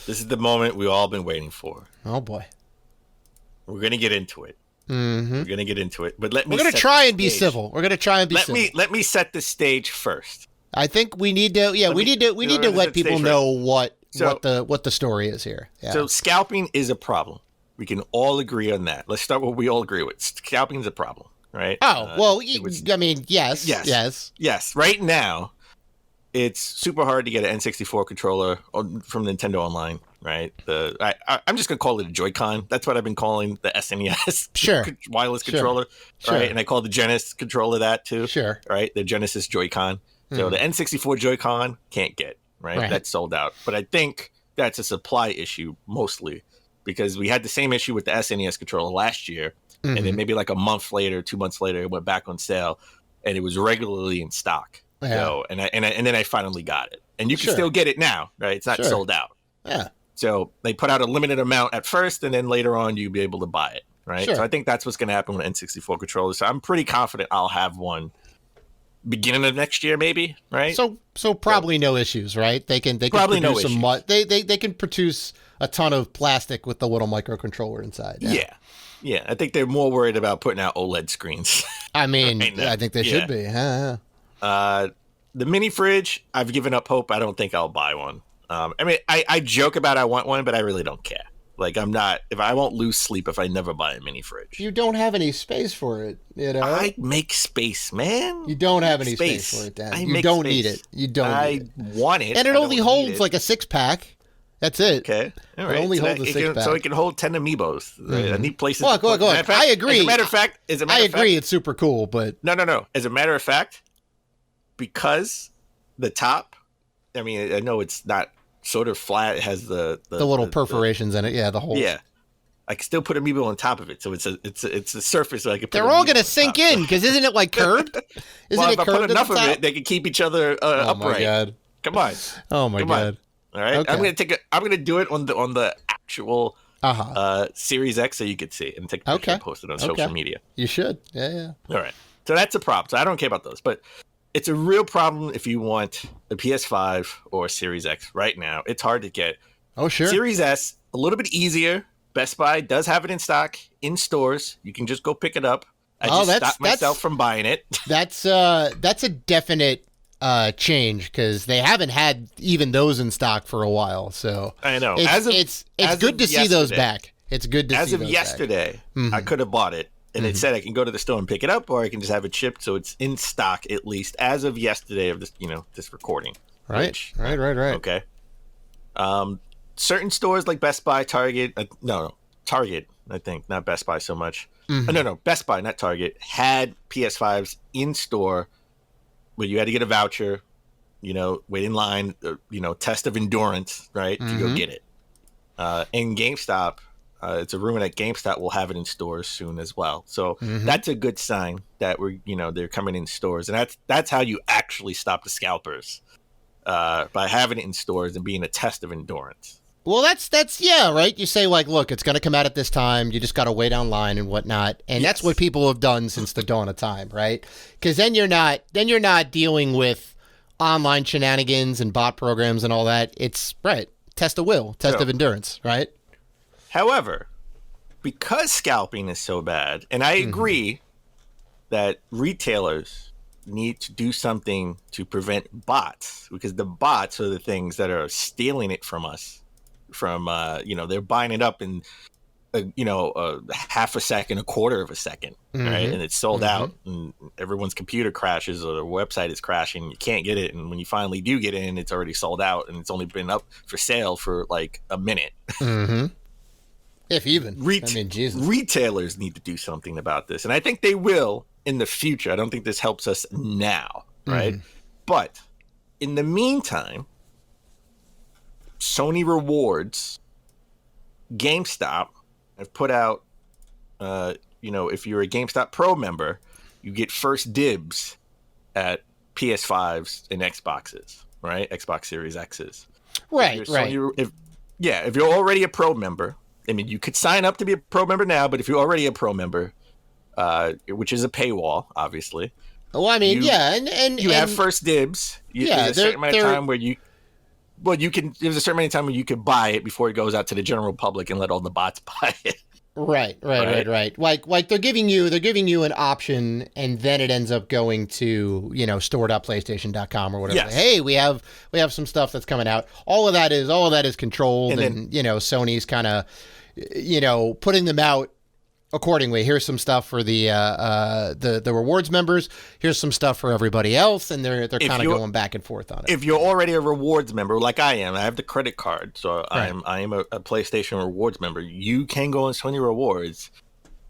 This is the moment we've all been waiting for. Oh boy. We're gonna get into it. Mm-hmm. We're gonna get into it, but let me. We're gonna try and be civil. We're gonna try and be civil. Let me set the stage first. I think we need to. Yeah, we need to let people know what the story is here. Yeah. So scalping is a problem. We can all agree on that. Let's start with what we all agree with. Scalping is a problem, right? Oh well, yes. Right now, it's super hard to get an N64 controller from Nintendo Online, right? I'm just gonna call it a Joy-Con. That's what I've been calling the SNES wireless controller, right? And I call the Genesis controller that too, right? The Genesis Joy-Con. So the N64 Joy-Con can't get, right? That's sold out. But I think that's a supply issue mostly because we had the same issue with the SNES controller last year, and then maybe like a month later, 2 months later, it went back on sale, and it was regularly in stock. Yeah. So, and then I finally got it, and you can still get it now, right? It's not sold out. Yeah. So they put out a limited amount at first, and then later on you'll be able to buy it, right? So I think that's what's going to happen with N64 controllers. So I'm pretty confident I'll have one beginning of next year, maybe, right? So probably no issues, right? They can probably produce they can produce a ton of plastic with the little microcontroller inside. Yeah. I think they're more worried about putting out OLED screens. I mean, I think they should be. The mini fridge, I've given up hope. I don't think I'll buy one. I mean, I joke about I want one, but I really don't care. Like, I won't lose sleep if I never buy a mini fridge. You don't have any space for it, you know? I make space, man. You don't have any space for it, Dan. You don't need it. You don't need it. I want it. And it only holds like a 6-pack. That's it. Okay. All right. It only holds a 6-pack. So it can hold 10 amiibos. I need places. Go on. I agree. As a matter of fact, it's super cool, but no. As a matter of fact, because the top, I mean, I know it's not sort of flat. It has the little perforations in it. Yeah, the hole. Yeah. I can still put amiibo on top of it, so it's a surface. So I can. They're all going to sink in because isn't it like curved? Well, if I put enough of it, they can keep each other upright. Oh my god! Come on! Oh my god! All right, okay. I'm gonna do it on the actual Series X so you could see and take a picture and post it on social media. You should. Yeah. All right. So that's a problem. So I don't care about those, but it's a real problem if you want a PS5 or a Series X right now. It's hard to get. Oh sure. Series S a little bit easier. Best Buy does have it in stock in stores. You can just go pick it up. I just stopped myself from buying it. That's a definite change because they haven't had even those in stock for a while. So I know it's good to see those back. It's good to see those back. As of yesterday, I could have bought it, and it said I can go to the store and pick it up, or I can just have it shipped. So it's in stock at least as of yesterday of this, this recording. Right. Okay. Certain stores like Best Buy, Target, Target, I think, not Best Buy so much. No, Best Buy, not Target, had PS5s in store, but you had to get a voucher, wait in line, test of endurance, right, to go get it. And GameStop, it's a rumor that GameStop will have it in stores soon as well. So that's a good sign that they're coming in stores, and that's how you actually stop the scalpers, by having it in stores and being a test of endurance. Well, that's right. You say like, look, it's going to come out at this time. You just got to wait online and whatnot, and that's what people have done since the dawn of time, right? Because then you're not dealing with online shenanigans and bot programs and all that. It's test of will, test of endurance, right? However, because scalping is so bad, and I agree that retailers need to do something to prevent bots, because the bots are the things that are stealing it from us. From they're buying it up in a half a second, a quarter of a second, right? And it's sold out, and everyone's computer crashes or their website is crashing. You can't get it, and when you finally do get in, it's already sold out, and it's only been up for sale for like a minute. If even. Jesus. Retailers need to do something about this, and I think they will in the future. I don't think this helps us now, right? But in the meantime, Sony Rewards, GameStop have put out, if you're a GameStop Pro member, you get first dibs at PS5s and Xboxes, right? Xbox Series X's. Right. If you're already a Pro member, I mean, you could sign up to be a Pro member now, but if you're already a Pro member, which is a paywall, obviously. Well, I mean, and you have first dibs. There's a certain amount of time where you. Well, there's a certain amount of time when you can buy it before it goes out to the general public and let all the bots buy it. Right. Like they're giving you an option, and then it ends up going to store.playstation.com or whatever. Yes. Hey, we have some stuff that's coming out. All of that is controlled, and Sony's kind of putting them out accordingly. Here's some stuff for the rewards members. Here's some stuff for everybody else, and they're kind of going back and forth on it. If you're already a rewards member, like I am, I have the credit card, so right. I am a PlayStation rewards member. You can go on Sony Rewards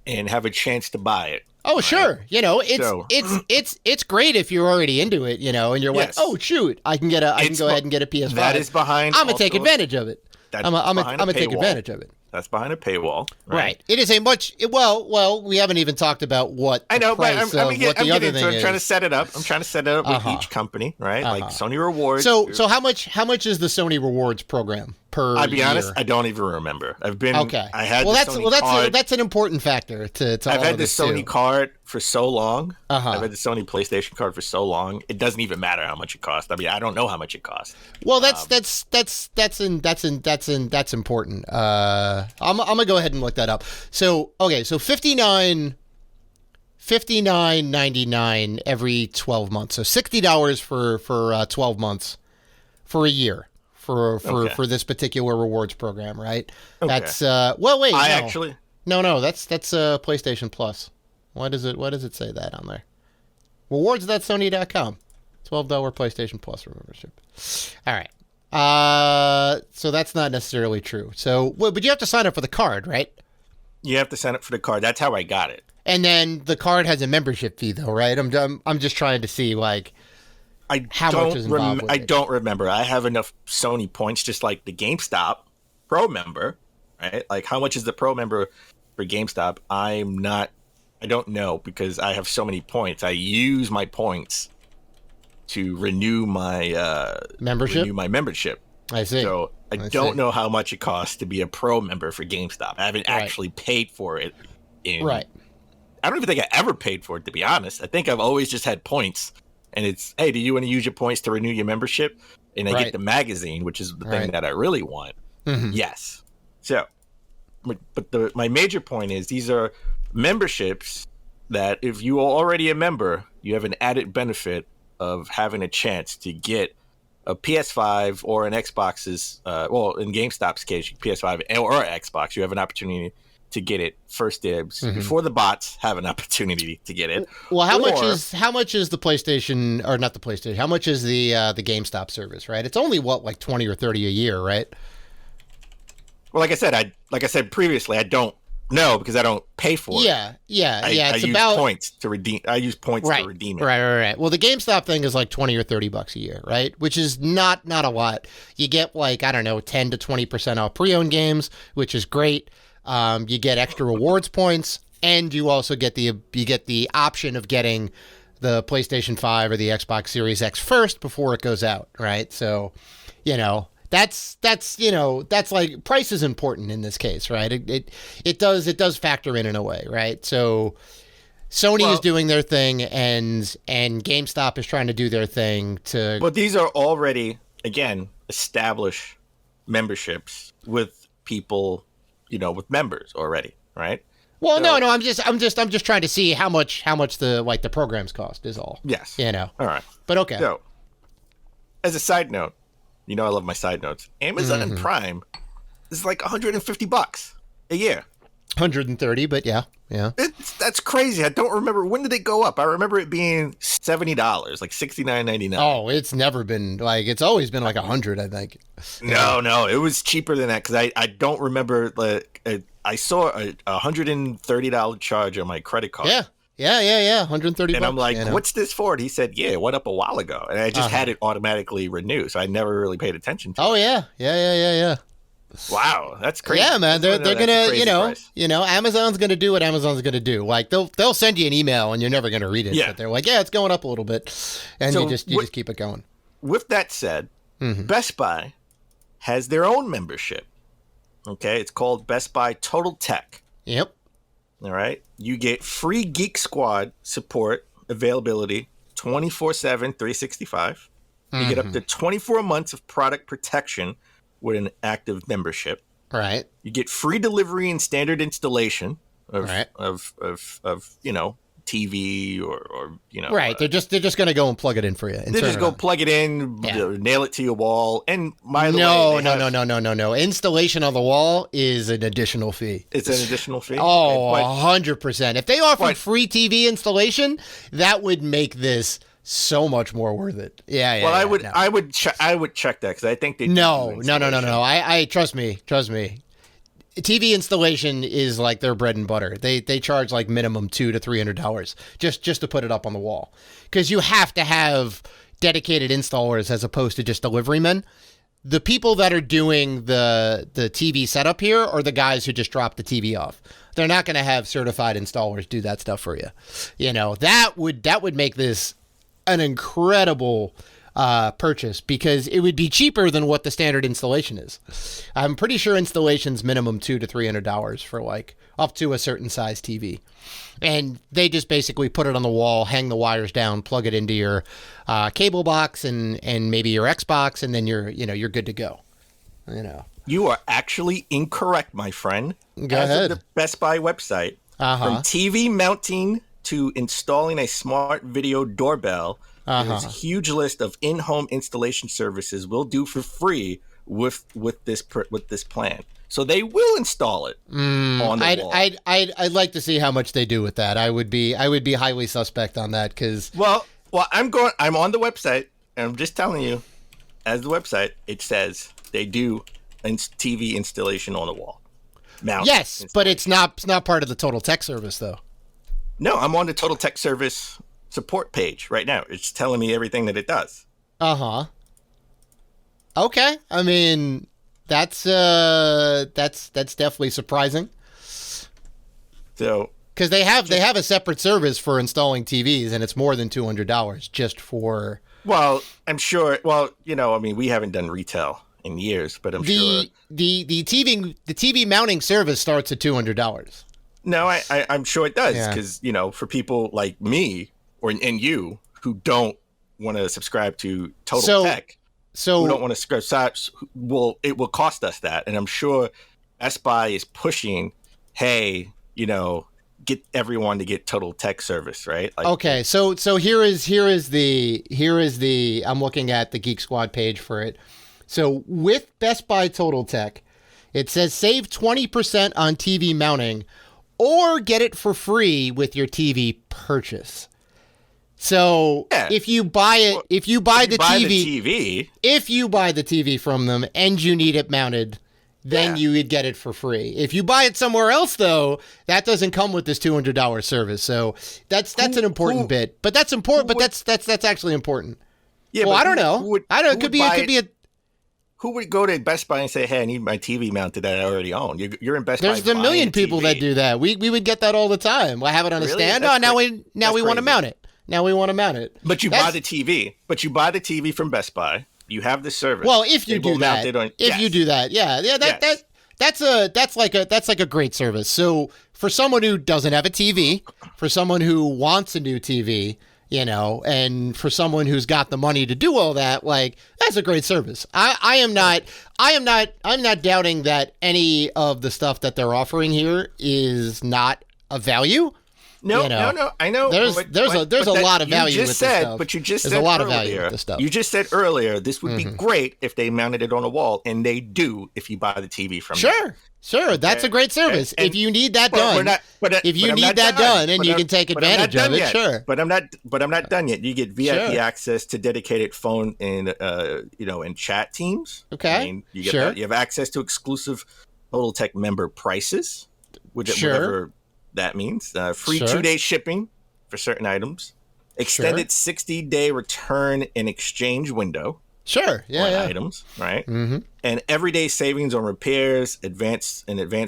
and have a chance to buy it. Oh, sure. It's great if you're already into it, and you're like, oh shoot, I can go ahead and get a PS5. That is behind. I'm gonna take advantage of it. I'm gonna take advantage of it. That's behind a paywall, right? It is a much well. We haven't even talked about what I know, but I'm trying to set it up. I'm trying to set it up with each company, right? Like Sony Rewards. So how much is the Sony Rewards program per year? I'll be honest, I don't even remember. I've been okay. I had that's an important factor to I've had the Sony card for so long. I've had the Sony PlayStation card for so long. It doesn't even matter how much it costs. I mean, I don't know how much it costs. Well, that's important. I'm gonna go ahead and look that up. So okay, so $59.99 every 12 months. So $60 for 12 months for a year for this particular rewards program, right? Okay. That's wait. No, that's PlayStation Plus. Why does it say that on there? Rewards.sony.com. $12 PlayStation Plus membership. All right. So that's not necessarily true. So, but you have to sign up for the card, right? You have to sign up for the card. That's how I got it. And then the card has a membership fee, though, right? I'm just trying to see how much is involved with it. I don't remember. I have enough Sony points, just like the GameStop Pro member, right? Like, how much is the Pro member for GameStop? I don't know, because I have so many points. I use my points to renew my membership. I see. So I don't know how much it costs to be a Pro member for GameStop. I haven't actually paid for it. I don't even think I ever paid for it, to be honest. I think I've always just had points, and it's, hey, do you want to use your points to renew your membership? And I get the magazine, which is the thing that I really want. Mm-hmm. Yes. So, but my major point is, these are memberships that if you are already a member, you have an added benefit of having a chance to get a PS5 or an Xbox's, in GameStop's case, PS5 or Xbox, you have an opportunity to get it first dibs before the bots have an opportunity to get it. Well, how much is the PlayStation, or not the PlayStation? How much is the GameStop service? Right, it's only like 20 or 30 a year, right? Well, like I said previously, I don't know, because I don't pay for it. I use points to redeem. I use points to redeem it. Right. Well, the GameStop thing is like $20 or $30 a year, right? Which is not a lot. You get 10 to 20% off pre-owned games, which is great. You get extra rewards points, and you also get the option of getting the PlayStation 5 or the Xbox Series X first before it goes out, right? So, that's like, price is important in this case, right? It does factor in a way, right? So Sony is doing their thing, and GameStop is trying to do their thing to. But these are already, again, established memberships with people, with members already, right? Well, no, I'm just trying to see how much the programs cost is all. Yes. All right. But okay. So, as a side note, I love my side notes. Amazon and Prime is like $150 a year. 130, but yeah. That's crazy. I don't remember, when did it go up? I remember it being $70, like $69.99. Oh, it's never been it's always been like 100, I think. No, it was cheaper than that, because I don't remember. I saw a $130 charge on my credit card. Yeah. 130. And I'm like, what's this for? And he said, it went up a while ago, and I just had it automatically renew, so I never really paid attention to it. Oh yeah. Wow, that's crazy. Yeah, man, they're gonna, Amazon's gonna do what Amazon's gonna do. Like they'll send you an email and you're never gonna read it. Yeah. But they're like, it's going up a little bit, and so you just keep it going. With that said, Best Buy has their own membership. Okay, it's called Best Buy Total Tech. Yep. All right, you get free Geek Squad support availability 24/7, 365. You get up to 24 months of product protection with an active membership. Right. You get free delivery and standard installation of right. of TV or Right. They're just going to go and plug it in for you. They just go plug it in, nail it to your wall. And by the way, no. Installation on the wall is an additional fee. It's an additional fee. Oh, 100%. If they offer free TV installation, that would make this so much more worth it. Yeah. Well, I would check that because I think they no. I trust me. TV installation is like their bread and butter. They charge like minimum $200 to $300 just to put it up on the wall, because you have to have dedicated installers as opposed to just delivery men. The people that are doing the TV setup here are the guys who just drop the TV off. They're not going to have certified installers do that stuff for you. That would make this an incredible purchase, because it would be cheaper than what the standard installation is. I'm pretty sure installation's minimum $200 to $300 for like up to a certain size TV, and they just basically put it on the wall, hang the wires down, plug it into your cable box and maybe your Xbox, and then you're good to go. You are actually incorrect, my friend. Go ahead. Of the Best Buy website, from TV mounting to installing a smart video doorbell. There's a huge list of in-home installation services we'll do for free with this plan. So they will install it on the wall. I'd like to see how much they do with that. I would be highly suspect on that, because I'm on the website, and I'm just telling you, as the website, it says they do TV installation on the wall. Yes, but it's not part of the Total Tech service though. No, I'm on the Total Tech service support page right now. It's telling me everything that it does. Okay. I mean, that's definitely surprising. So, because they have a separate service for installing TVs, and it's more than $200 just for. Well, I'm sure. Well, we haven't done retail in years, but I'm sure the TV mounting service starts at $200. No, I'm sure it does, because for people like me and you who don't want to subscribe to Total Tech, who don't want to subscribe, it will cost us that, and I'm sure Best Buy is pushing, hey, get everyone to get Total Tech service, right? Like, okay, so here is the I'm looking at the Geek Squad page for it. So with Best Buy Total Tech, it says save 20% on TV mounting, or get it for free with your TV purchase. So if you buy the TV from them and you need it mounted, then you would get it for free. If you buy it somewhere else, though, that doesn't come with this $200 service. So that's an important bit. But that's important. But that's actually important. Yeah. Well, I don't know. It could be a. Who would go to Best Buy and say, "Hey, I need my TV mounted that I already own"? You're in Best Buy. There's a million people that do that. We would get that all the time. We'll have it on a stand. Oh, now we want to mount it. Now we want to mount it. But you buy the TV. But you buy the TV from Best Buy. You have the service. Well, if you do that, that's like a great service. So for someone who doesn't have a TV, for someone who wants a new TV, and for someone who's got the money to do all that, like, that's a great service. I'm not doubting that any of the stuff that they're offering here is not of value. No. I know. There's a lot of value with this stuff. But you just said there's a lot of value with this stuff. You just said earlier this would be great if they mounted it on a wall, and they do if you buy the TV from them. Sure, that's a great service. If you need that done, and you can take advantage of it, sure. But I'm not done yet. You get VIP access to dedicated phone and and chat teams. Okay, I mean, you get that. You have access to exclusive Total Tech member prices, whatever that means. Free 2-day shipping for certain items. Extended 60-day return and exchange window. Sure. Items, right? Mm-hmm. And everyday savings on repairs, advanced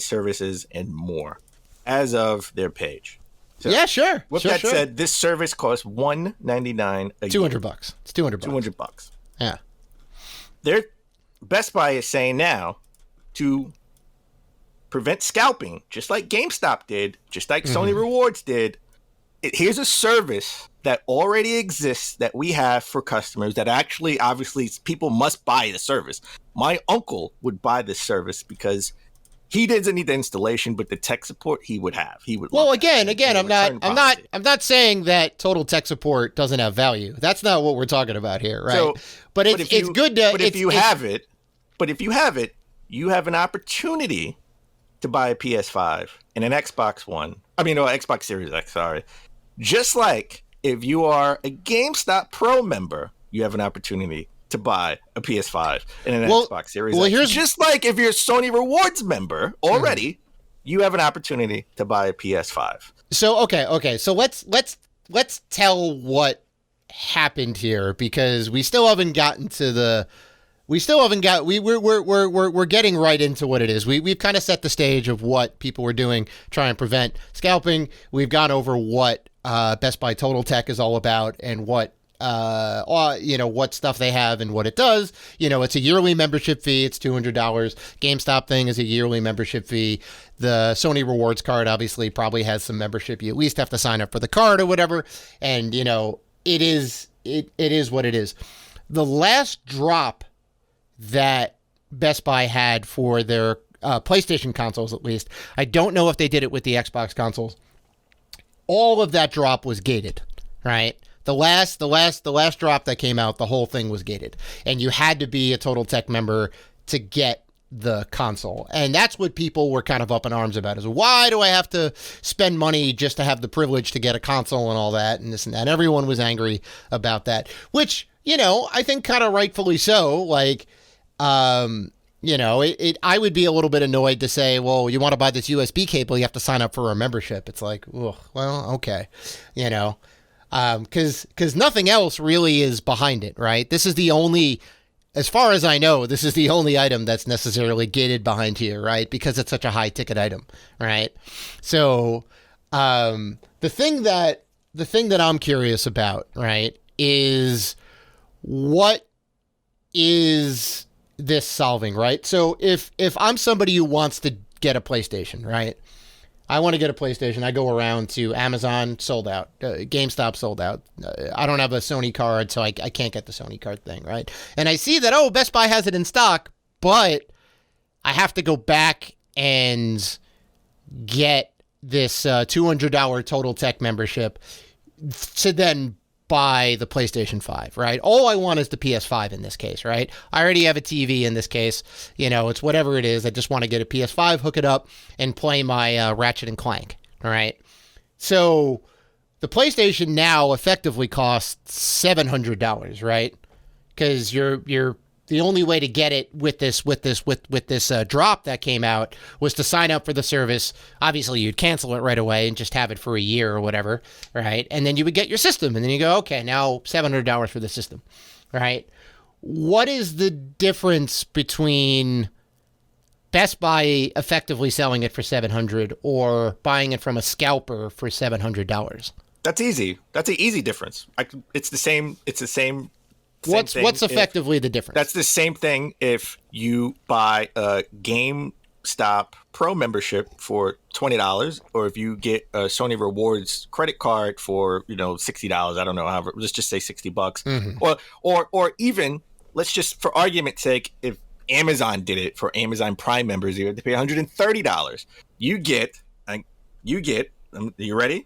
services, and more, as of their page. So, sure. With that said, this service costs $199 a year. $200. It's $200. $200. Yeah. Best Buy is saying now to prevent scalping, just like GameStop did, just like Sony Rewards did. here's a service that already exists that we have for customers that actually, obviously, people must buy the service. My uncle would buy this service because he doesn't need the installation, but the tech support he would have. He would. Well, again, I'm not saying that total tech support doesn't have value. That's not what we're talking about here, right? So, but it's good to. But if you have it, you have an opportunity to buy a PS5 and an Xbox One. Xbox Series X. Sorry. Just like if you are a GameStop Pro member, you have an opportunity to buy a PS5 and an Xbox Series X. Just like if you're a Sony Rewards member already, you have an opportunity to buy a PS5. So okay. So let's tell what happened here, because we still haven't gotten to the. We're getting right into what it is. We've kind of set the stage of what people were doing, trying to prevent scalping. We've gone over what Best Buy Total Tech is all about and what what stuff they have and what it does. It's a yearly membership fee. It's $200. GameStop thing is a yearly membership fee. The Sony Rewards card obviously probably has some membership. You at least have to sign up for the card or whatever. And it is what it is. The last drop that Best Buy had for their PlayStation consoles, at least, I don't know if they did it with the Xbox consoles. All of that drop was gated, right? The last drop that came out, the whole thing was gated, and you had to be a Total Tech member to get the console. And that's what people were kind of up in arms about, is why do I have to spend money just to have the privilege to get a console and all that and this and that. And everyone was angry about that, which, I think kind of rightfully so. Like, I would be a little bit annoyed to say, well, you want to buy this USB cable, you have to sign up for a membership. It's like, well, okay, because nothing else really is behind it, right? This is the only, as far as I know, this is the only item that's necessarily gated behind here, right? Because it's such a high ticket item, right? So, the thing that I'm curious about, right, is what is this solving, right? So if I'm somebody who wants to get a PlayStation, right? I want to get a PlayStation. I go around to Amazon, sold out. GameStop, sold out. I don't have a Sony card, so I can't get the Sony card thing, right? And I see that, Best Buy has it in stock, but I have to go back and get this $200 Total Tech membership to then buy the PlayStation 5, right? All I want is the PS5 in this case, right? I already have a TV in this case. It's whatever it is. I just want to get a PS5, hook it up, and play my Ratchet and Clank, all right? So the PlayStation now effectively costs $700, right? Because you're the only way to get it with this drop that came out was to sign up for the service. Obviously, you'd cancel it right away and just have it for a year or whatever, right? And then you would get your system, and then you go, okay, now $700 for the system, right? What is the difference between Best Buy effectively selling it for $700 or buying it from a scalper for $700? That's easy. That's an easy difference. It's the same. What's effectively the difference? That's the same thing if you buy a GameStop Pro membership for $20, or if you get a Sony Rewards credit card for $60. I don't know, however, let's just say $60. Mm-hmm. Or even, let's just, for argument's sake, if Amazon did it for Amazon Prime members, you have to pay $130. You get, you ready?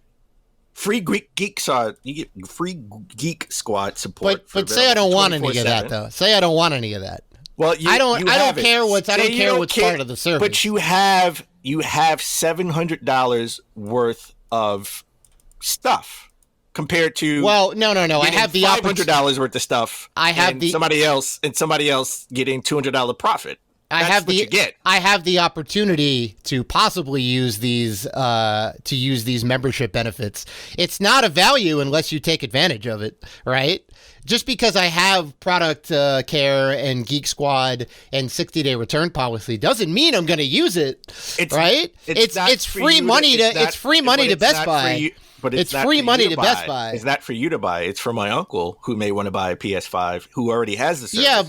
Free Geek Squad. You get free Geek Squad support. But say I don't want any of that, though. Say I don't want any of that. Well, I don't care what's part of the service. But you have $700 worth of stuff compared to. Well, no. I have the $500 worth of stuff. Somebody else getting $200 profit. I have the opportunity to possibly use these membership benefits. It's not a value unless you take advantage of it, right? Just because I have product care and Geek Squad and 60-day return policy doesn't mean I'm going to use it, right? It's free money to Best Buy. But it's free money to Best Buy. It's not for you to buy. It's for my uncle who may want to buy a PS5, who already has the service. Yeah,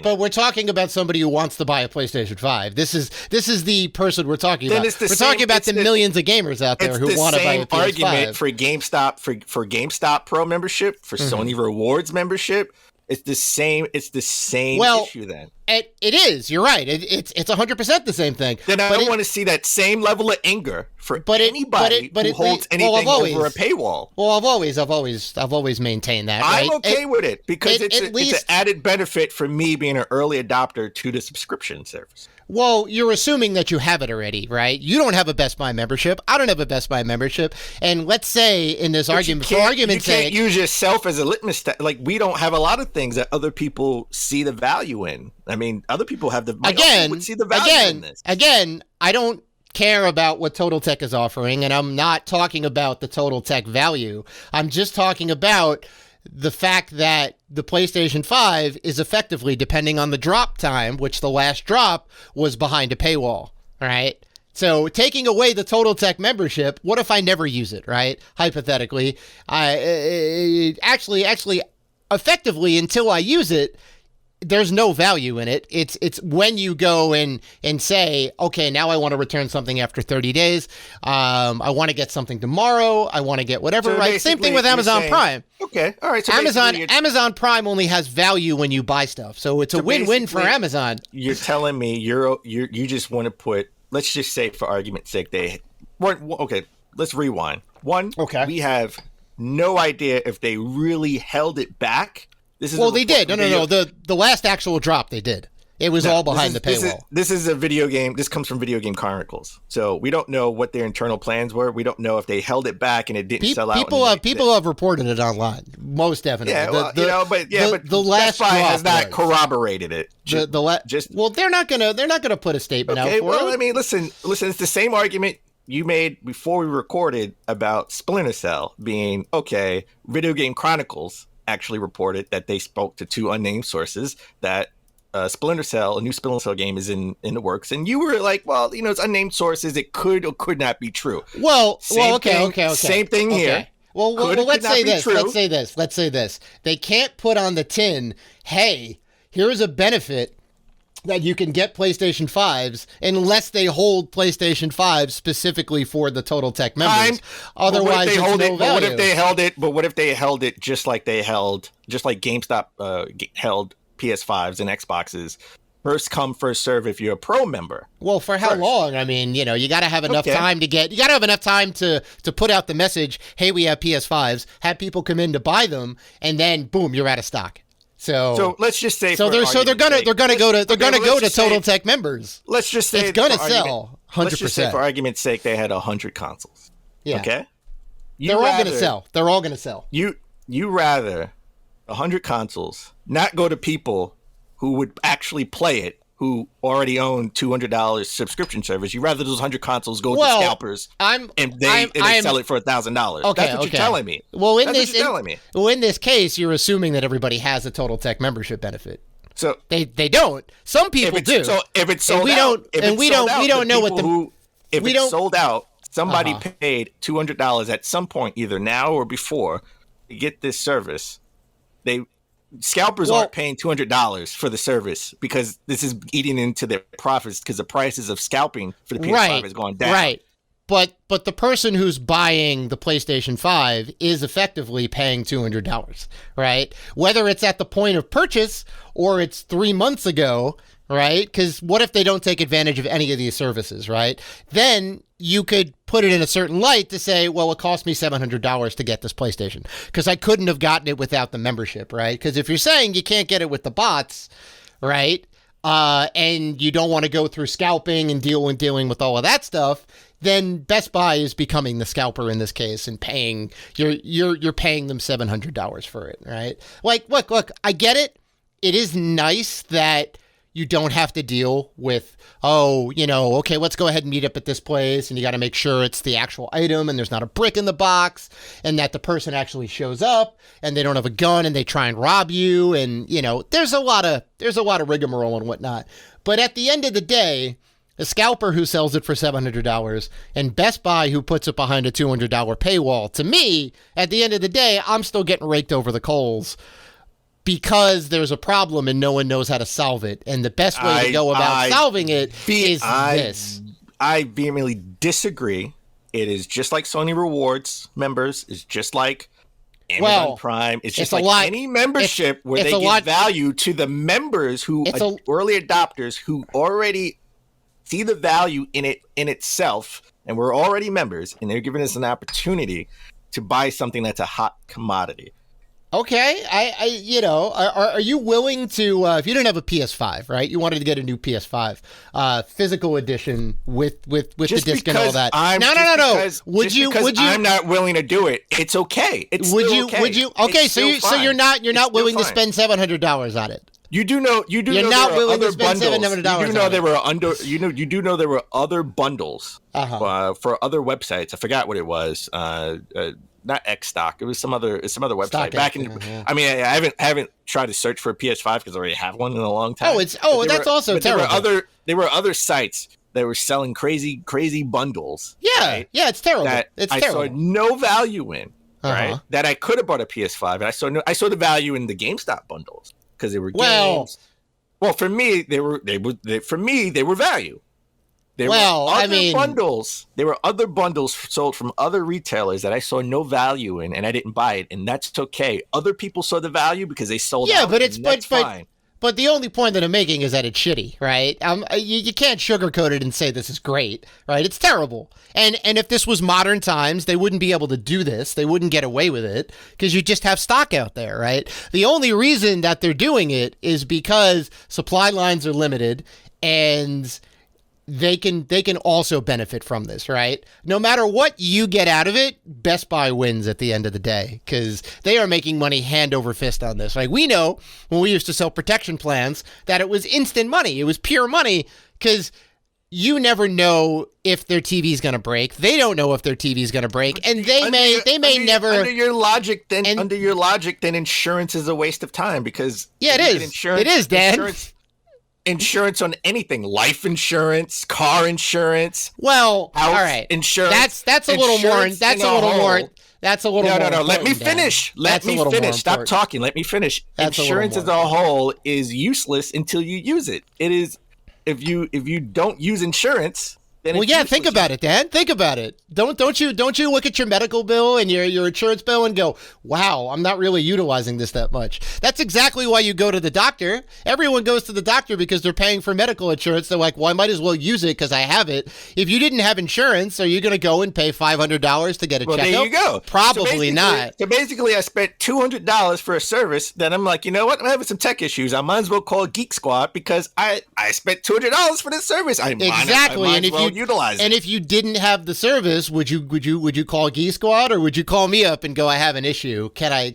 but we're talking about somebody who wants to buy a PlayStation 5. This is the person we're talking about. We're talking about the millions of gamers out there who want to buy a PS5. It's the same argument for GameStop for GameStop Pro membership, for Sony Rewards membership. It's the same issue then. It is. You're right. It's 100% the same thing. Then I don't want to see that same level of anger for anybody who holds anything over a paywall. Well, I've always maintained that. I'm okay with it because it's an added benefit for me being an early adopter to the subscription service. Well, you're assuming that you have it already, right? You don't have a Best Buy membership. I don't have a Best Buy membership. And let's say in this argument, for argument's sake, you can't use yourself as a litmus test. Like, we don't have a lot of things that other people see the value in. I mean, other people have would see the value in this. Again, I don't care about what Total Tech is offering, and I'm not talking about the Total Tech value. I'm just talking about the fact that the PlayStation 5 is effectively, depending on the drop time, which the last drop was behind a paywall, right? So taking away the Total Tech membership, what if I never use it, right? Hypothetically, actually, effectively, until I use it, there's no value in it. It's when you go and say, okay, now I want to return something after 30 days. I want to get something tomorrow. I want to get whatever, so right? Same thing with Amazon Prime. Okay, all right. So Amazon Prime only has value when you buy stuff. So it's a win-win for Amazon. You're telling me you just want to put, let's just say for argument's sake, okay, let's rewind. Okay. We have no idea if they really held it back. They did. No. The last actual drop, they did. It was all behind the paywall. This is a video game. This comes from Video Game Chronicles. So we don't know what their internal plans were. We don't know if they held it back and it didn't sell out. People have reported it online. Most definitely. Yeah, but the last Best Buy has not corroborated it. They're not gonna put a statement out for it. Well, I mean, listen. It's the same argument you made before we recorded about Splinter Cell being okay. Video Game Chronicles actually reported that they spoke to two unnamed sources that a new Splinter Cell game is in the works, and you were like, well, it's unnamed sources, it could or could not be true. Okay. Same thing here. Well, let's say this. They can't put on the tin, hey, here's a benefit that you can get PlayStation 5s unless they hold PlayStation 5 specifically for the Total Tech members. Otherwise, it's no value. But what if they held it just like GameStop held PS5s and Xboxes? First come, first serve if you're a pro member. Well, for how long? I mean, you got to have enough time to put out the message, hey, we have PS5s, have people come in to buy them, and then boom, you're out of stock. So let's just say they're gonna go to Total Tech members. Let's just say it's gonna sell 100%. Let's just say for argument's sake they had 100 consoles. Yeah. Okay. They're all gonna sell. You rather 100 consoles not go to people who would actually play it, who already own $200 subscription service. You rather those 100 consoles go to scalpers and they sell it for $1,000. Okay, that's what you're telling me. Well, in this case, you're assuming that everybody has a Total Tech membership benefit. So they don't. Some people do. So if it's sold out, we don't know what it's sold out, somebody paid $200 at some point, either now or before, to get this service. Scalpers aren't paying $200 for the service because this is eating into their profits because the prices of scalping for the PS5 has gone down. Right. But the person who's buying the PlayStation 5 is effectively paying $200, right? Whether it's at the point of purchase or it's 3 months ago, right? Because what if they don't take advantage of any of these services, right? Then you could put it in a certain light to say, well, it cost me $700 to get this PlayStation because I couldn't have gotten it without the membership, right? Because if you're saying you can't get it with the bots, right, and you don't want to go through scalping and dealing with all of that stuff, then Best Buy is becoming the scalper in this case and paying you're paying them $700 for it, right? Like, look, I get it. It is nice that you don't have to deal with, okay, let's go ahead and meet up at this place, and you got to make sure it's the actual item and there's not a brick in the box, and that the person actually shows up and they don't have a gun and they try and rob you, and there's a lot of rigmarole and whatnot. But at the end of the day, a Scalper who sells it for $700, and Best Buy who puts it behind a $200 paywall. To me, at the end of the day, I'm still getting raked over the coals because there's a problem and no one knows how to solve it. And the best way to go about solving it is this. I vehemently disagree. It is just like Sony Rewards members. It's just like Amazon Prime. It's just like any membership where they give value to the members who are early adopters who already see the value in it in itself, and we're already members, and they're giving us an opportunity to buy something that's a hot commodity. Okay, are you willing to, if you didn't have a PS5, right? You wanted to get a new PS5, physical edition with the disc and all that. No. Would you? I'm not willing to do it. It's okay. It's would you? Okay. Would you? Okay, so you're not willing to spend $700 on it. You do know you're not willing to spend $700. You do know there were you do know there were other bundles for other websites. I forgot what it was. Not X Stock. It was some other website back in. I mean, I haven't tried to search for a PS5 because I already have one in a long time. That's also terrible. There were other sites that were selling crazy bundles. Yeah, right, it's terrible. That I saw no value in. Right, that I could have bought a PS5, and I saw the value in the GameStop bundles because they were games. Well, for me, they were value. There were other bundles sold from other retailers that I saw no value in, and I didn't buy it, and that's okay. Other people saw the value because they sold out. But the only point that I'm making is that it's shitty, right? You can't sugarcoat it and say this is great, right? It's terrible. And if this was modern times, they wouldn't be able to do this. They wouldn't get away with it because you just have stock out there, right? The only reason that they're doing it is because supply lines are limited and they can also benefit from this, right? No matter what you get out of it, Best Buy wins at the end of the day because they are making money hand over fist on this. Like we know when we used to sell protection plans that it was instant money. It was pure money because you never know if their TV is going to break. They don't know if their TV is going to break, and they may never. Under your logic, then insurance is a waste of time because it is. It is, Dan. Insurance on anything, life insurance, car insurance. Well, house all right. Insurance. That's a little more. That's a little more. That's a little more. No. Let me finish. Let me finish. Stop talking. Let me finish. Insurance as a whole is useless until you use it. It is if you don't use insurance. Well, yeah, think about it, Dan. Think about it. Don't you look at your medical bill and your insurance bill and go, wow, I'm not really utilizing this that much. That's exactly why you go to the doctor. Everyone goes to the doctor because they're paying for medical insurance. They're like, well, I might as well use it because I have it. If you didn't have insurance, are you going to go and pay $500 to get a checkup? There you go. Probably not. So basically, I spent $200 for a service. Then I'm like, you know what? I'm having some tech issues. I might as well call Geek Squad because I spent $200 for this service. Exactly. And utilize it. And if you didn't have the service, would you call Geek Squad or would you call me up and go, I have an issue? Can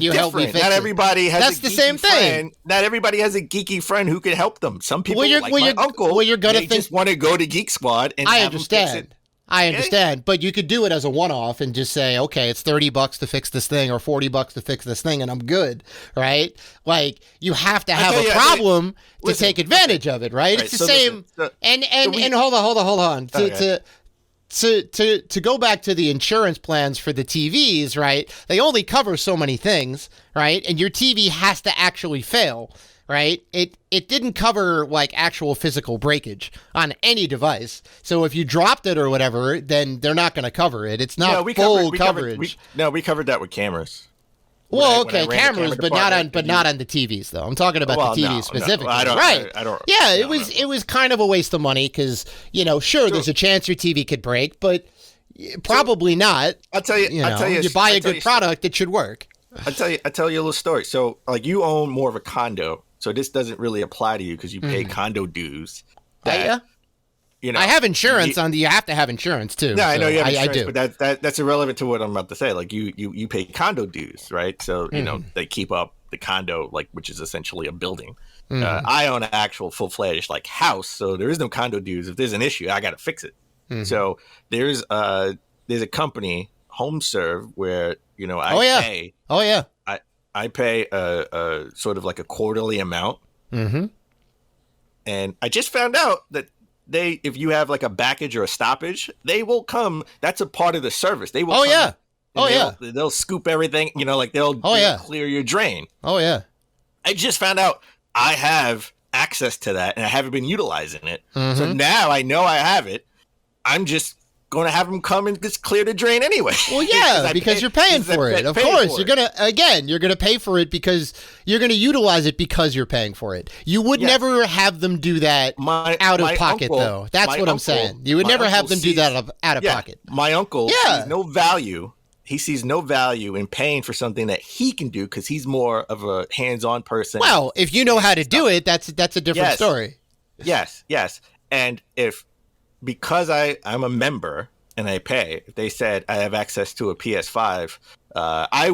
you help me fix Not it? everybody has That's a the geeky same friend. thing. Not everybody has a geeky friend who can help them. Some people, my uncle, just want to go to Geek Squad and I have understand. them fix it. I understand, but you could do it as a one-off and just say, okay, it's $30 to fix this thing or $40 to fix this thing and I'm good, right? Like, you have to have a problem to take advantage of it, right? It's the same. And hold on. To go back to the insurance plans for the TVs, right? They only cover so many things, right? And your TV has to actually fail. Right? It didn't cover like actual physical breakage on any device. So if you dropped it or whatever, then they're not going to cover it. It's not full coverage. We covered that with cameras. Well, cameras, but not on the TVs though. I'm talking about the TVs specifically. Right? It was kind of a waste of money because there's a chance your TV could break, but probably not. I'll tell you. You buy a good product, it should work. I'll tell you a little story. So like you own more of a condo. So this doesn't really apply to you because you pay condo dues. I have insurance you have to have insurance too. No, I know you have insurance, I do. But that's irrelevant to what I'm about to say. Like you pay condo dues, right? So they keep up the condo, like which is essentially a building. I own an actual full-fledged like house, so there is no condo dues. If there's an issue, I got to fix it. So there's a company, HomeServe, where pay. Oh yeah. I pay a sort of like a quarterly amount. And I just found out that if you have like a backage or a stoppage, they will come. That's a part of the service. They will. Oh yeah. Oh yeah. They'll scoop everything. Like they'll clear your drain. Oh yeah. I just found out I have access to that, and I haven't been utilizing it. So now I know I have it. I'm just going to have them come and just clear the drain anyway. Well, yeah, because you're paying for it. Of course, you're going to pay for it because you're going to utilize it because you're paying for it. You would never have them do that out of pocket, though. That's what I'm saying. You would never have them do that out of pocket. My uncle sees no value. He sees no value in paying for something that he can do because he's more of a hands-on person. Well, if you know how to do it, that's a different story. Yes. And because I'm a member and I pay, if they said I have access to a PS5, I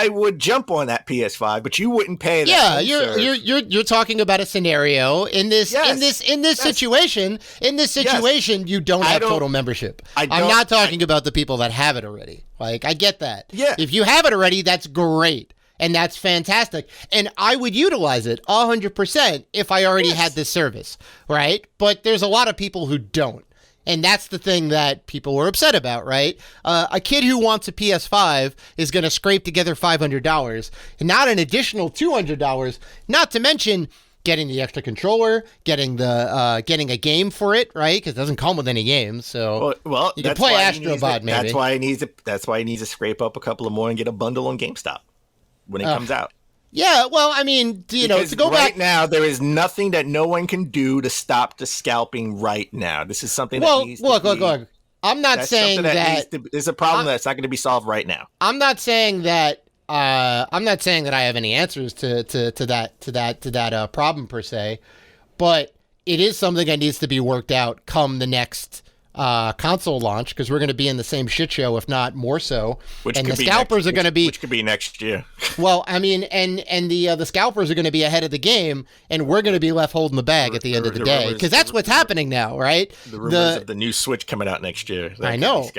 would jump on that PS5, but you wouldn't pay that. Yeah, you're talking about a scenario in this situation. In this situation, you don't have total membership. I'm not talking about the people that have it already. Like, I get that. Yeah. If you have it already, that's great. And that's fantastic. And I would utilize it 100% if I already had this service, right? But there's a lot of people who don't. And that's the thing that people were upset about, right? A kid who wants a PS5 is going to scrape together $500 and not an additional $200, not to mention getting the extra controller, getting a game for it, right? Because it doesn't come with any games, so you can play Astro Bot, maybe. That's why he needs to scrape up a couple of more and get a bundle on GameStop when it comes out. Yeah, well, I mean, to go back right now, there is nothing that no one can do to stop the scalping right now. This is something that needs to be... Look. I'm not saying that there's a problem that's not going to be solved right now. I'm not saying that I have any answers to that problem per se, but it is something that needs to be worked out come the next console launch, because we're going to be in the same shit show, if not more so. Which could be next year. Well, I mean, and the scalpers are going to be ahead of the game, and we're going to be left holding the bag at the end of the day, because that's what's happening now, right? The rumors of the new Switch coming out next year. I know.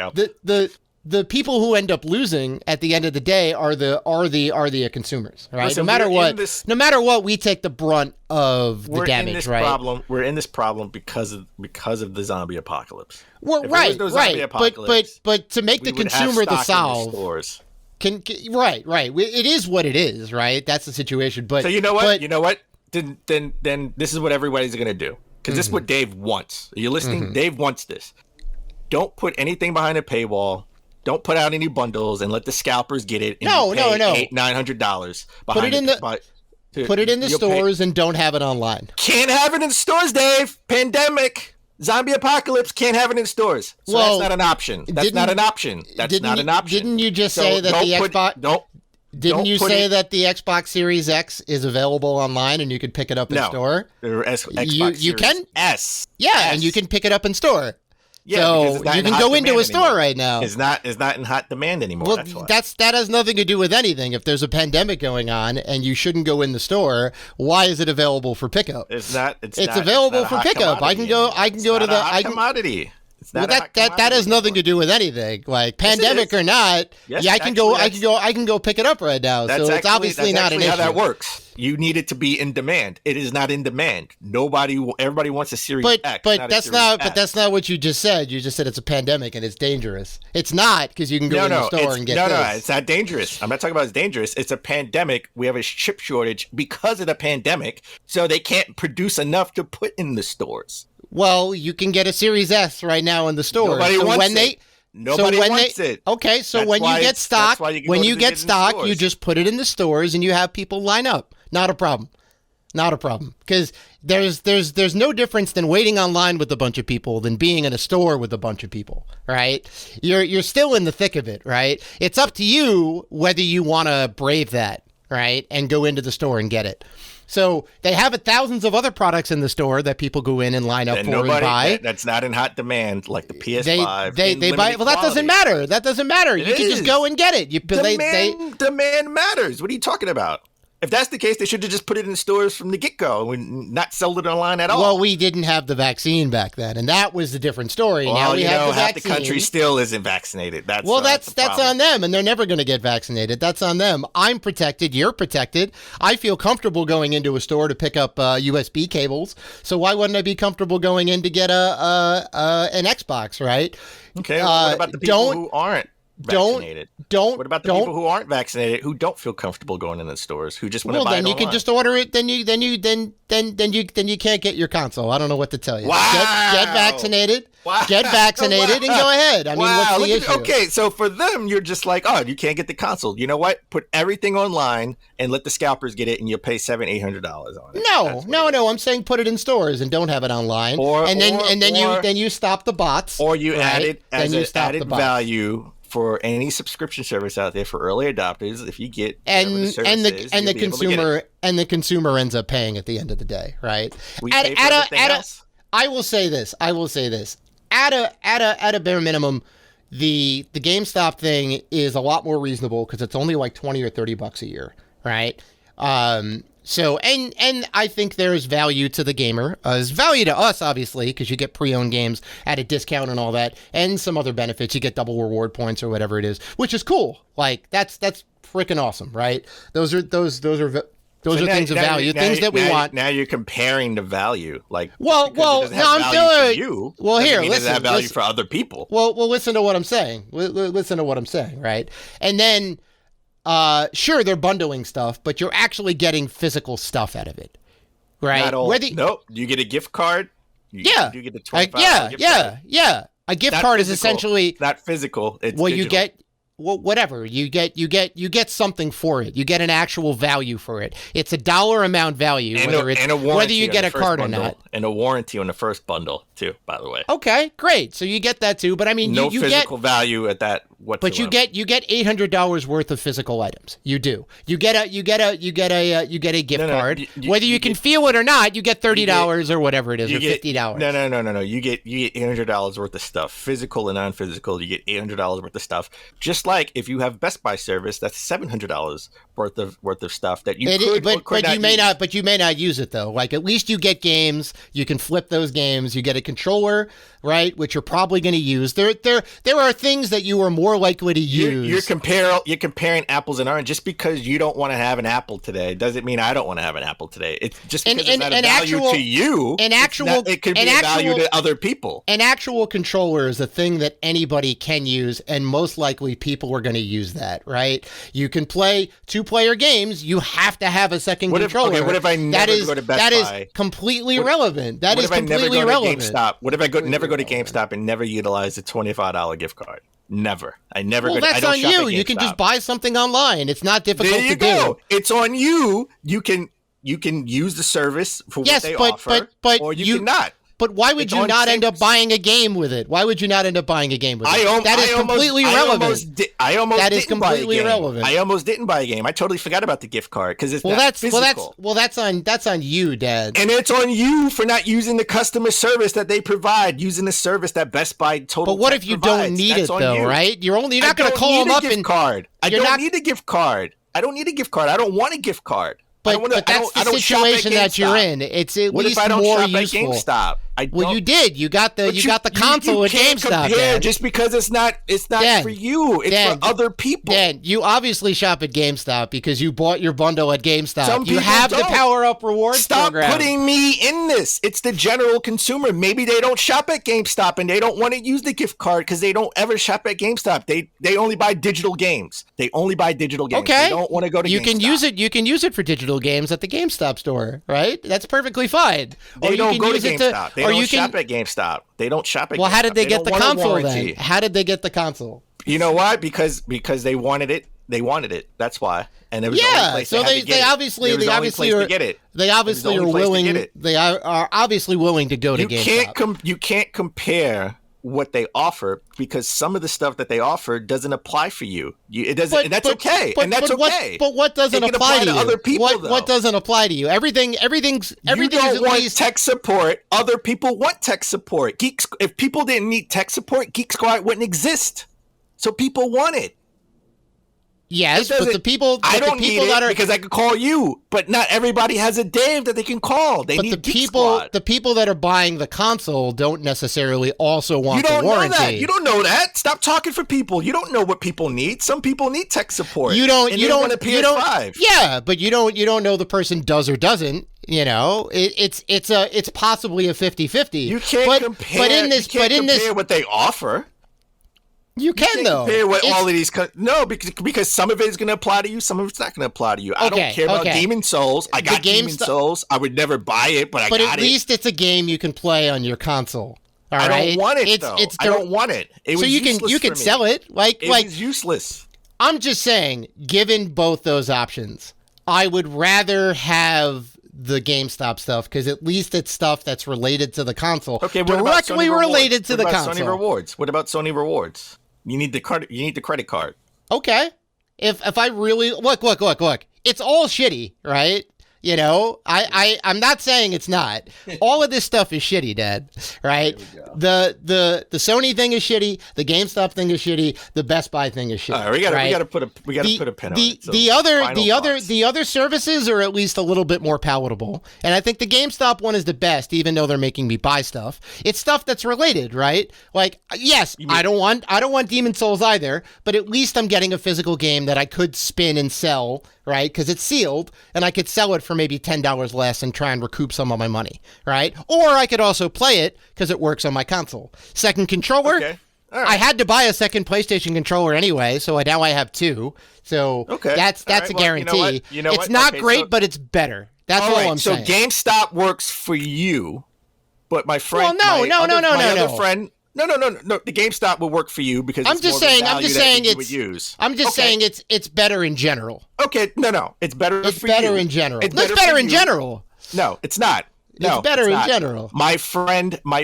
The people who end up losing at the end of the day are the consumers, right? Listen, no matter what, we take the brunt of the damage, right? We're in this problem because of the zombie apocalypse. Well, right. But to make the consumer the solve, right. It is what it is, right? That's the situation. But so you know what? Then this is what everybody's going to do, because this is what Dave wants. Are you listening? Dave wants this. Don't put anything behind a paywall. Don't put out any bundles and let the scalpers get it. And no. $900. Put it in the stores and don't have it online. Can't have it in stores, Dave. Pandemic, zombie apocalypse. Can't have it in stores. So that's not an option. That's not an option. Didn't you just say that the Xbox? Didn't you say that the Xbox Series X is available online and you can pick it up in store? You can. S. Yeah, and you can pick it up in store. Yeah, so you can go into a store right now. It's not in hot demand anymore. Well, that has nothing to do with anything. If there's a pandemic going on and you shouldn't go in the store, why is it available for pickup? It's available for pickup. I can go to the commodity. That has nothing to do with anything. Like, pandemic or not, I can go pick it up right now. So it's obviously not an issue. That's how that works. You need it to be in demand. It is not in demand. Everybody wants a Series X. But that's not what you just said. You just said it's a pandemic and it's dangerous. It's not, because you can go in the store and get this. No, it's not dangerous. I'm not talking about it's dangerous. It's a pandemic. We have a chip shortage because of the pandemic, so they can't produce enough to put in the stores. Well, you can get a Series S right now in the store. Nobody wants it. Okay, so when you get stock, you just put it in the stores and you have people line up. Not a problem. Because there's no difference than waiting online with a bunch of people than being in a store with a bunch of people, right? You're still in the thick of it, right? It's up to you whether you want to brave that, right, and go into the store and get it. So they have thousands of other products in the store that people go in and line up for and buy. That's not in hot demand like the PS5. They buy. Well, that doesn't matter. You can just go and get it. Demand matters. What are you talking about? If that's the case, they should have just put it in stores from the get-go and not sold it online at all. Well, we didn't have the vaccine back then, and that was a different story. Well, now we have the half vaccine. The country still isn't vaccinated. That's on them, and they're never going to get vaccinated. That's on them. I'm protected. You're protected. I feel comfortable going into a store to pick up USB cables. So why wouldn't I be comfortable going in to get an Xbox, right? Okay. Well, what about the people who aren't vaccinated? What about the people who aren't vaccinated who don't feel comfortable going in the stores, who just want to buy it online? Well, then you can just order it. Then you can't get your console. I don't know what to tell you. Wow. Get vaccinated. Wow. Get vaccinated and go ahead. I mean, what's the issue? Okay, so for them, you're just like, oh, you can't get the console. You know what? Put everything online and let the scalpers get it, and you'll pay $700-800 on it. No. I'm saying put it in stores and don't have it online. Then you stop the bots. Or you add it as an added value for any subscription service out there for early adopters. If you get the consumer ends up paying at the end of the day, right? I will say this. At a bare minimum, the GameStop thing is a lot more reasonable because it's only like $20 or $30 a year, right? So I think there's value to the gamer. There's value to us, obviously, because you get pre-owned games at a discount and all that, and some other benefits. You get double reward points or whatever it is, which is cool. Like that's freaking awesome, right? Those are things of value, things that we want. Now you're comparing the value, like no, I'm feeling you. Well, here, listen, does it have value for other people? Well, listen to what I'm saying. Listen to what I'm saying, right? And then. Sure, they're bundling stuff, but you're actually getting physical stuff out of it, right? Not all. Nope. You get a gift card. You get a $25 gift card. Yeah. A gift card is essentially not physical. It's well, digital. you get. Well, whatever you get something for it. You get an actual value for it. It's a dollar amount value, whether you get a card or not, and a warranty on the first bundle too. By the way. Okay, great. So you get that too, but I mean, no you physical value at that whatsoever. But you get $800 worth of physical items. You do. You get a gift card. Whether you can feel it or not, you get $30 or whatever it is, or $50. No. You get $800 worth of stuff, physical and non-physical. You get $800 worth of stuff. Just like if you have Best Buy service, that's $700 worth of stuff that you but you may not use it though. Like at least you get games. You can flip those games. You get a controller, right, which you're probably going to use. There are things that you are more likely to use. You're comparing apples and oranges. Just because you don't want to have an apple today doesn't mean I don't want to have an apple today. It's just because it's not a value to you. It could be a value to other people. An actual controller is a thing that anybody can use, and most likely people are going to use that, right? You can play 2-player games. You have to have a second controller. What if I never go to Best Buy? That is completely irrelevant. What if I never go to GameStop and never utilize a $25 gift card? Never. That's on you. You can just buy something online. It's not difficult to do. There you go. It's on you. You can use the service for what they offer, or you cannot. But why would you not end up buying a game with it? That is completely irrelevant. I almost didn't buy a game. I totally forgot about the gift card because it's physical. That's on you, Dad. And it's on you for not using the customer service that they provide, using the service that Best Buy provides. But what if you don't need it though, right? You're not going to call them up and I don't need a gift card. I don't want a gift card. But that's the situation that you're in. It's at least more useful. Well, you did. You got the console at GameStop. Dan. Just because it's not Dan, for you. It's for other people. Dan, you obviously shop at GameStop because you bought your bundle at GameStop. You have the Power Up Rewards program. Stop putting me in this. It's the general consumer. Maybe they don't shop at GameStop and they don't want to use the gift card because they don't ever shop at GameStop. They only buy digital games. Okay. They don't want to go to GameStop. You can use it for digital games at the GameStop store, right? That's perfectly fine. They don't go to GameStop. They don't shop at GameStop. They don't shop at GameStop. Well, how did they get the console then? How did they get the console? You know why? Because they wanted it. They wanted it. That's why. And it was the only place they obviously are willing. They are obviously willing to go to GameStop. You can't compare what they offer because some of the stuff that they offer doesn't apply for you. It doesn't, and that's okay. But what doesn't apply to you? Other people, what doesn't apply to you? Everything's you don't want tech support. Other people want tech support. If people didn't need tech support, Geek Squad wouldn't exist. So people want it. Yes, but the people I don't need it because I could call you, but not everybody has a Dave that they can call. They need the people that are buying the console don't necessarily also want the warranty. Know that. You don't know that. Stop talking for people. You don't know what people need. Some people need tech support. You don't want a PS5. Yeah, but you don't know the person does or doesn't. You know, it's possibly a 50-50. You can't compare. But in this, what they offer. You can though. Compare what all of these because some of it is going to apply to you, some of it's not going to apply to you. I don't care about Demon Souls. I got Demon Souls. I would never buy it, but I got it. But at least it's a game you can play on your console. All right? I don't want it though. I don't want it. It was useless you can sell it it was useless. I'm just saying, given both those options, I would rather have the GameStop stuff because at least it's stuff that's related to the console. Okay, directly related to the console. Sony Rewards. What about Sony Rewards? You need the credit card. Okay. If I really look, it's all shitty, right? You know, I'm not saying it's not. All of this stuff is shitty, Dad. Right? The Sony thing is shitty. The GameStop thing is shitty. The Best Buy thing is shitty. All right, we gotta put a pin on it. So the other services are at least a little bit more palatable, and I think the GameStop one is the best, even though they're making me buy stuff. It's stuff that's related, right? Like, yes, I don't want Demon Souls either, but at least I'm getting a physical game that I could spin and sell, right? Because it's sealed, and I could sell it for maybe $10 less and try and recoup some of my money, right? Or I could also play it because it works on my console. Second controller. Okay. All right. I had to buy a second PlayStation controller anyway, so now I have two. So that's a guarantee. You know what? It's not great, but it's better. That's all I'm saying. So GameStop works for you, but my friend, no. friend. No. The GameStop will work for you because I'm just saying it's it's better in general. Okay, no, it's better. It's better in general. It's better in general. No, it's not. No, it's better in general. My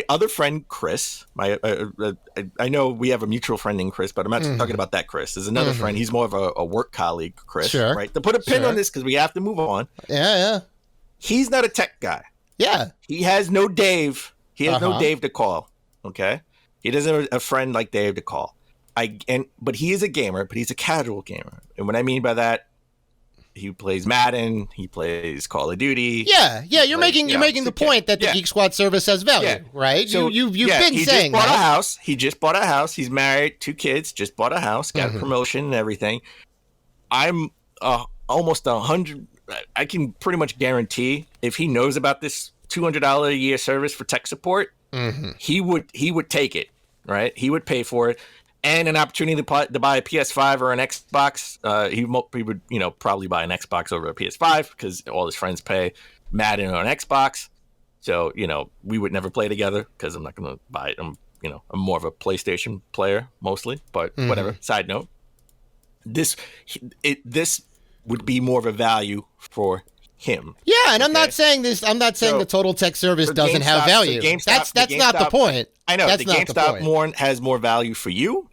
other friend Chris, I know we have a mutual friend named Chris, but I'm not talking about that Chris. There's another friend. He's more of a work colleague, Chris. Sure. Right. To put a pin on this because we have to move on. Yeah. He's not a tech guy. Yeah. He has no Dave. He has no Dave to call. Okay. He doesn't have a friend like Dave to call. But he is a gamer, but he's a casual gamer. And what I mean by that, he plays Madden, he plays Call of Duty. Yeah, you're making the point that the Geek Squad service has value, right? So you've been saying that. He just bought a house. He's married, 2 kids, just bought a house, got a promotion and everything. I'm almost 100. I can pretty much guarantee if he knows about this $200 a year service for tech support, he would take it. Right, he would pay for it, and an opportunity to buy a PS5 or an Xbox. He would, probably buy an Xbox over a PS5 because all his friends pay Madden on Xbox. So, we would never play together because I'm not going to buy it. I'm more of a PlayStation player mostly, but whatever. Side note, this would be more of a value for him. Yeah, and I'm not saying the Total Tech service doesn't have value. That's not the point. I know the GameStop has more value for you,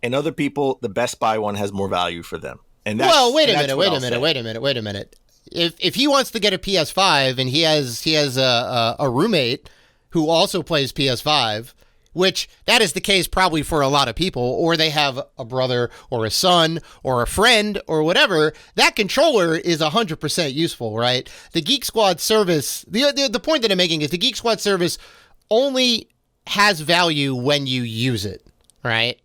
and other people, the Best Buy one has more value for them. And wait a minute. If he wants to get a PS5 and he has a roommate who also plays PS5, which that is the case probably for a lot of people, or they have a brother or a son or a friend or whatever, that controller is 100% useful, right? The Geek Squad service, the point that I'm making is the Geek Squad service only has value when you use it, right?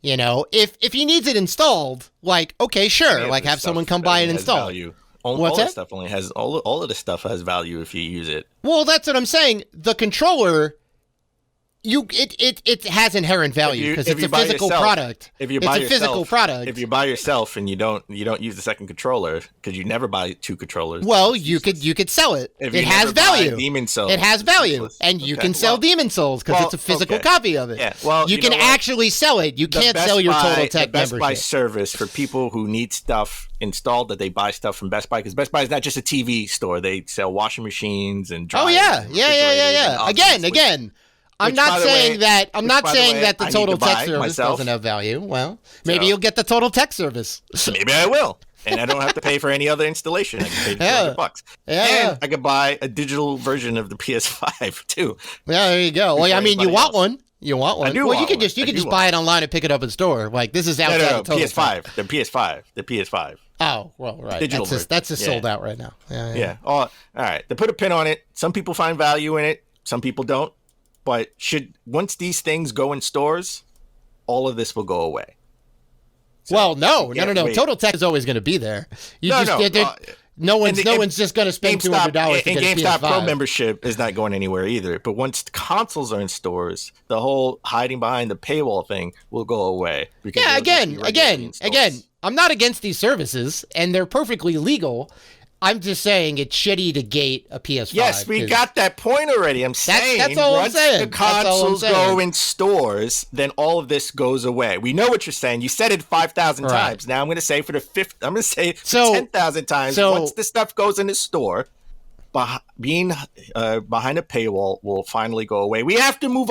If he needs it installed, like, okay, sure, like have someone come by and install it. All of the stuff has value if you use it. Well, that's what I'm saying. The controller, it has inherent value because it's a physical product. If you buy yourself and you don't use the second controller because you never buy 2 controllers. Well, you could sell it. It has value. Demon Souls. It has value, and you can sell Demon Souls because it's a physical copy of it. Yeah. Well, you can actually sell it. You can't sell your Total Tech membership. The Best Buy service for people who need stuff installed that they buy stuff from Best Buy because Best Buy is not just a TV store. They sell washing machines and dryers. Oh yeah. Again. I'm not saying that the Total Tech service doesn't have value. Well, maybe you'll get the Total Tech service. Maybe I will. And I don't have to pay for any other installation. I can pay $200. Yeah. And I could buy a digital version of the PS5 too. Yeah, there you go. Well, I mean, you want one. You want one? I do well, want you can just buy it online and pick it up in store. Like this is outside no, of Total PS5, Tech. the PS5. Oh, well, right. Digital that's just sold out right now. Yeah. Oh, all right. They put a pin on it. Some people find value in it. Some people don't. But once these things go in stores, all of this will go away. So well, no. Total Tech is always going to be there. No one's just going to spend $200 to get a GameStop PS5. Pro membership is not going anywhere either. But once the consoles are in stores, the whole hiding behind the paywall thing will go away. Yeah, again, I'm not against these services, and they're perfectly legal. I'm just saying it's shitty to gate a PS5. Yes, we got that point already. I'm saying that's all once I'm saying. the consoles go in stores, then all of this goes away. We know what you're saying. You said it 5,000 times. Now I'm going to say for the fifth. I'm going to say 10,000 times. Once the stuff goes in the store, being behind a paywall will finally go away. We have to move on.